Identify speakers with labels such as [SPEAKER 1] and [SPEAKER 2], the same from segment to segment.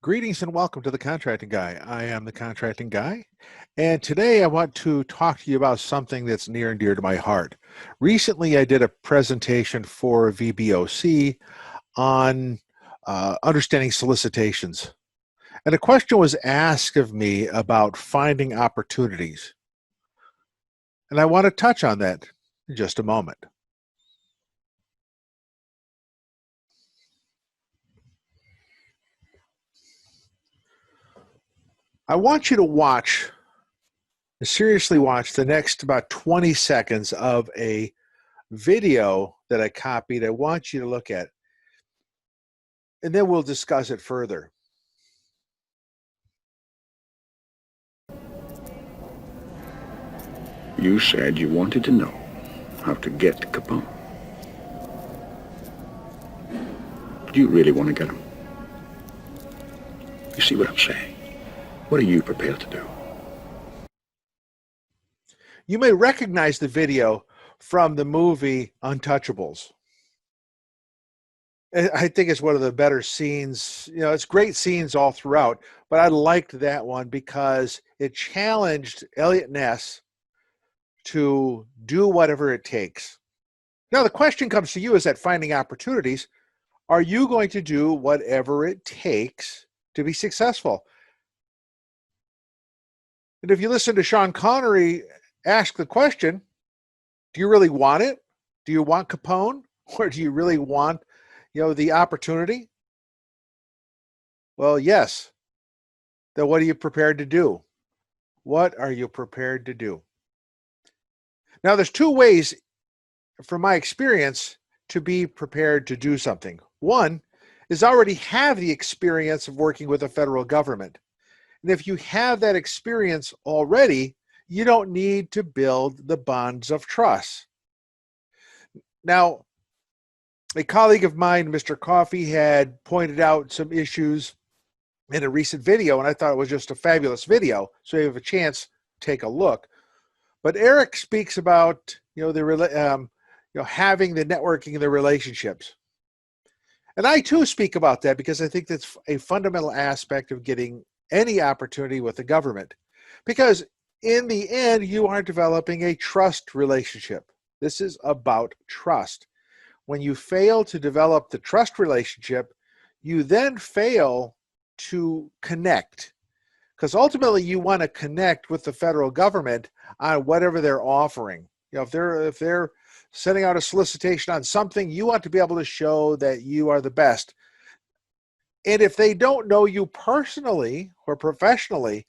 [SPEAKER 1] Greetings and welcome to the Contracting Guy. I am the Contracting Guy, and today I want to talk to you about something that's near and dear to my heart. Recently, I did a presentation for VBOC on understanding solicitations, and a question was asked of me about finding opportunities, and I want to touch on that in just a moment. I want you to seriously watch the next about 20 seconds of a video that I copied. I want you to look at, and then we'll discuss it further.
[SPEAKER 2] You said you wanted to know how to get Capone. Do you really want to get him? You see what I'm saying? What are you prepared to do?
[SPEAKER 1] You may recognize the video from the movie Untouchables. I think it's one of the better scenes. You know, it's great scenes all throughout, but I liked that one because it challenged Elliot Ness to do whatever it takes. Now, the question comes to you is that finding opportunities, are you going to do whatever it takes to be successful? And if you listen to Sean Connery ask the question, do you really want it? Do you want Capone? Or do you really want, the opportunity? Well, yes. Then what are you prepared to do? What are you prepared to do? Now, there's two ways, from my experience, to be prepared to do something. One is already have the experience of working with the federal government. And if you have that experience already, you don't need to build the bonds of trust. Now, a colleague of mine, Mr. Coffey, had pointed out some issues in a recent video, and I thought it was just a fabulous video. So you have a chance, take a look. But Eric speaks about having the networking and the relationships, and I too speak about that because I think that's a fundamental aspect of getting any opportunity with the government. Because in the end, you are developing a trust relationship. This is about trust. When you fail to develop the trust relationship, you then fail to connect. Because ultimately, you want to connect with the federal government on whatever they're offering. If they're sending out a solicitation on something, you want to be able to show that you are the best. And if they don't know you personally or professionally,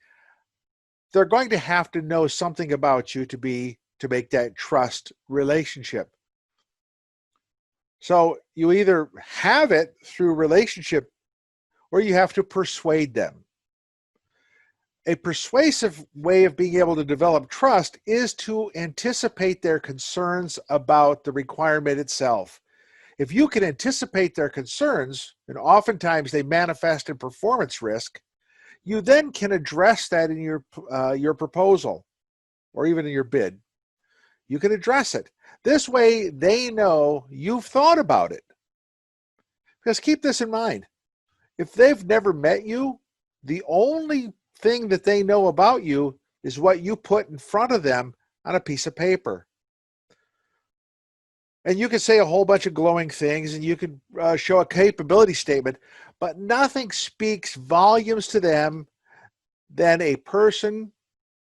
[SPEAKER 1] they're going to have to know something about you to make that trust relationship. So you either have it through relationship or you have to persuade them. A persuasive way of being able to develop trust is to anticipate their concerns about the requirement itself. If you can anticipate their concerns, and oftentimes they manifest in performance risk, you then can address that in your proposal or even in your bid. You can address it. This way they know you've thought about it. Because keep this in mind. If they've never met you, the only thing that they know about you is what you put in front of them on a piece of paper. And you can say a whole bunch of glowing things and you can show a capability statement, but nothing speaks volumes to them than a person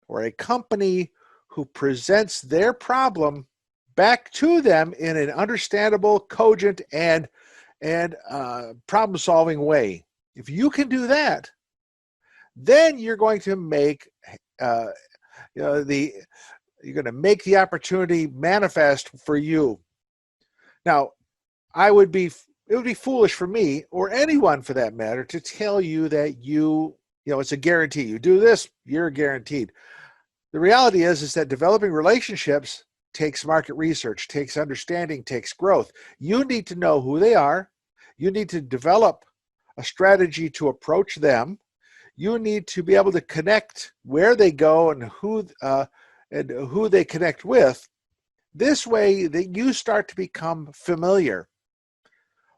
[SPEAKER 1] or a company who presents their problem back to them in an understandable, cogent, and problem-solving way. If you can do that, then you're going to make you're going to make the opportunity manifest for you. Now, it would be foolish for me or anyone for that matter to tell you that it's a guarantee. You do this, you're guaranteed. The reality is that developing relationships takes market research, takes understanding, takes growth. You need to know who they are. You need to develop a strategy to approach them. You need to be able to connect where they go and who they connect with. This way that you start to become familiar.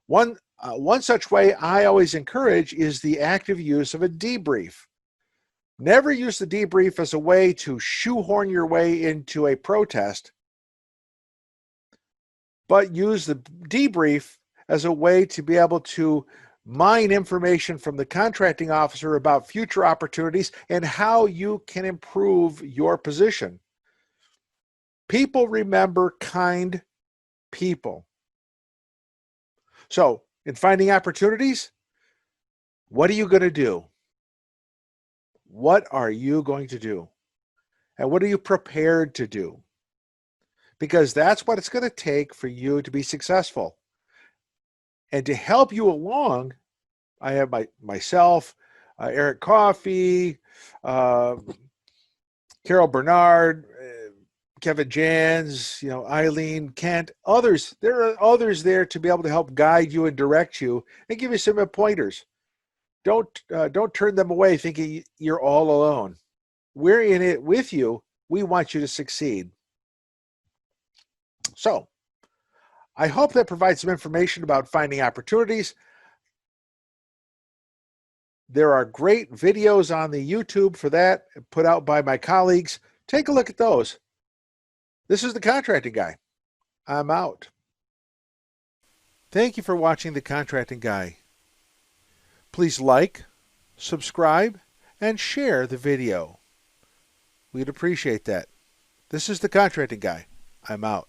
[SPEAKER 1] One One such way I always encourage is the active use of a debrief. Never use the debrief as a way to shoehorn your way into a protest, but use the debrief as a way to be able to mine information from the contracting officer about future opportunities and how you can improve your position. People remember kind people. So, in finding opportunities, what are you going to do? What are you going to do? And what are you prepared to do? Because that's what it's going to take for you to be successful. And to help you along, I have myself, Eric Coffey, uh, Carol Bernard, Kevin Jans, Eileen, Kent, others. There are others there to be able to help guide you and direct you and give you some pointers. Don't turn them away thinking you're all alone. We're in it with you. We want you to succeed. So, I hope that provides some information about finding opportunities. There are great videos on the YouTube for that, put out by my colleagues. Take a look at those. This is the Contracting Guy. I'm out. Thank you for watching the Contracting Guy. Please like, subscribe, and share the video. We'd appreciate that. This is the Contracting Guy. I'm out.